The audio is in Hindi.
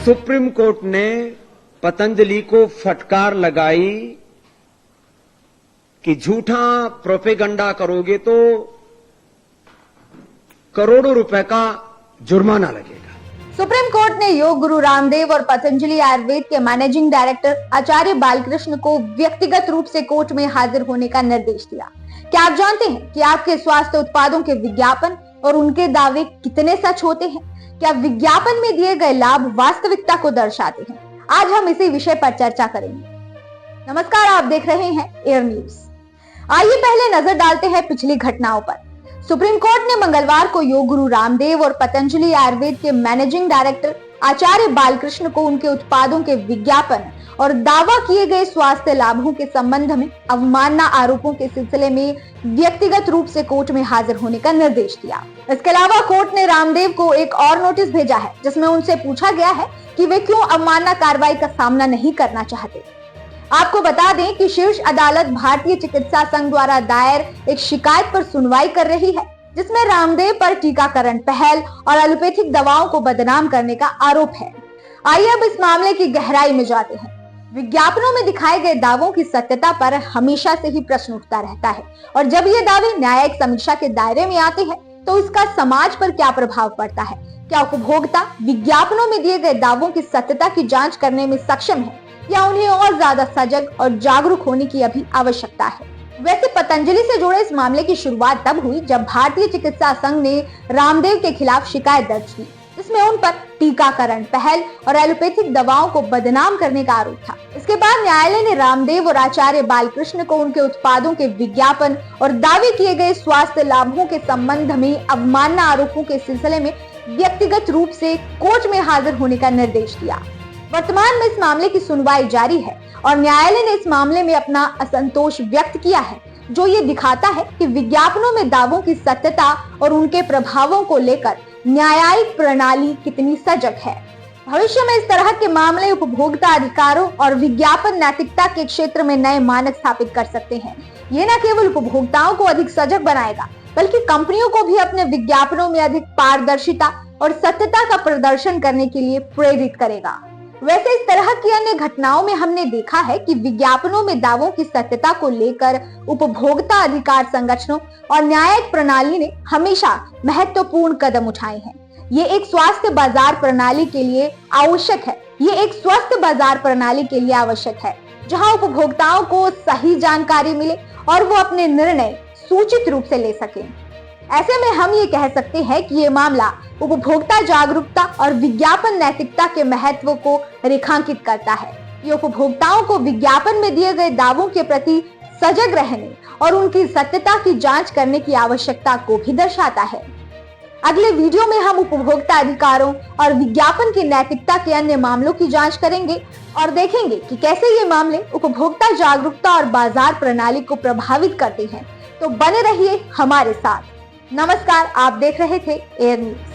सुप्रीम कोर्ट ने पतंजलि को फटकार लगाई कि झूठा प्रोपेगंडा करोगे तो करोड़ों रुपए का जुर्माना लगेगा। सुप्रीम कोर्ट ने योग गुरु रामदेव और पतंजलि आयुर्वेद के मैनेजिंग डायरेक्टर आचार्य बालकृष्ण को व्यक्तिगत रूप से कोर्ट में हाजिर होने का निर्देश दिया। क्या आप जानते हैं कि आपके स्वास्थ्य उत्पादों के विज्ञापन और उनके दावे कितने सच होते हैं? क्या विज्ञापन में दिए गए लाभ वास्तविकता को दर्शाते हैं? आज हम इसी विषय पर चर्चा करेंगे। नमस्कार, आप देख रहे हैं एयर न्यूज। आइए पहले नजर डालते हैं पिछली घटनाओं पर। सुप्रीम कोर्ट ने मंगलवार को योग गुरु रामदेव और पतंजलि आयुर्वेद के मैनेजिंग डायरेक्टर आचार्य बालकृष्ण को उनके उत्पादों के विज्ञापन और दावा किए गए स्वास्थ्य लाभों के संबंध में अवमानना आरोपों के सिलसिले में व्यक्तिगत रूप से कोर्ट में हाजिर होने का निर्देश दिया। इसके अलावा कोर्ट ने रामदेव को एक और नोटिस भेजा है, जिसमें उनसे पूछा गया है कि वे क्यों अवमानना कार्रवाई का सामना नहीं करना चाहते। आपको बता दें कि शीर्ष अदालत भारतीय चिकित्सा संघ द्वारा दायर एक शिकायत पर सुनवाई कर रही है, जिसमें रामदेव पर टीकाकरण पहल और एलोपैथिक दवाओं को बदनाम करने का आरोप है। आइए अब इस मामले की गहराई में जाते हैं। विज्ञापनों में दिखाए गए दावों की सत्यता पर हमेशा से ही प्रश्न उठता रहता है, और जब ये दावे न्यायिक समीक्षा के दायरे में आते हैं तो इसका समाज पर क्या प्रभाव पड़ता है? क्या उपभोक्ता विज्ञापनों में दिए गए दावों की सत्यता की जांच करने में सक्षम है, या उन्हें और ज्यादा सजग और जागरूक होने की अभी आवश्यकता है? वैसे पतंजलि से जुड़े इस मामले की शुरुआत तब हुई जब भारतीय चिकित्सा संघ ने रामदेव के खिलाफ शिकायत दर्ज की, जिसमें उन पर टीकाकरण पहल और एलोपैथिक दवाओं को बदनाम करने का आरोप था। इसके बाद न्यायालय ने रामदेव और आचार्य बालकृष्ण को उनके उत्पादों के विज्ञापन और दावे किए गए स्वास्थ्य लाभों के संबंध में अवमानना आरोपों के सिलसिले में व्यक्तिगत रूप से कोर्ट में हाजिर होने का निर्देश दिया। वर्तमान में इस मामले की सुनवाई जारी है और न्यायालय ने इस मामले में अपना असंतोष व्यक्त किया है, जो ये दिखाता है कि विज्ञापनों में दावों की सत्यता और उनके प्रभावों को लेकर न्यायिक प्रणाली कितनी सजग है। भविष्य में इस तरह के मामले उपभोक्ता अधिकारों और विज्ञापन नैतिकता के क्षेत्र में नए मानक स्थापित कर सकते हैं। ये न केवल उपभोक्ताओं को अधिक सजग बनाएगा, बल्कि कंपनियों को भी अपने विज्ञापनों में अधिक पारदर्शिता और सत्यता का प्रदर्शन करने के लिए प्रेरित करेगा। वैसे इस तरह की अन्य घटनाओं में हमने देखा है कि विज्ञापनों में दावों की सत्यता को लेकर उपभोक्ता अधिकार संगठनों और न्यायिक प्रणाली ने हमेशा महत्वपूर्ण कदम उठाए हैं। ये एक स्वास्थ्य बाजार प्रणाली के लिए आवश्यक है। ये एक स्वस्थ बाजार प्रणाली के लिए आवश्यक है, जहां उपभोक्ताओं को सही जानकारी मिले और वो अपने निर्णय सूचित रूप से ले सकें। ऐसे में हम ये कह सकते हैं कि ये मामला उपभोक्ता जागरूकता और विज्ञापन नैतिकता के महत्व को रेखांकित करता है। ये उपभोक्ताओं को विज्ञापन में दिए गए दावों के प्रति सजग रहने और उनकी सत्यता की जांच करने की आवश्यकता को भी दर्शाता है। अगले वीडियो में हम उपभोक्ता अधिकारों और विज्ञापन की नैतिकता के अन्य मामलों की जांच करेंगे और देखेंगे कि कैसे ये मामले उपभोक्ता जागरूकता और बाजार प्रणाली को प्रभावित करते हैं। तो बने रहिए हमारे साथ। नमस्कार, आप देख रहे थे एयर न्यूज।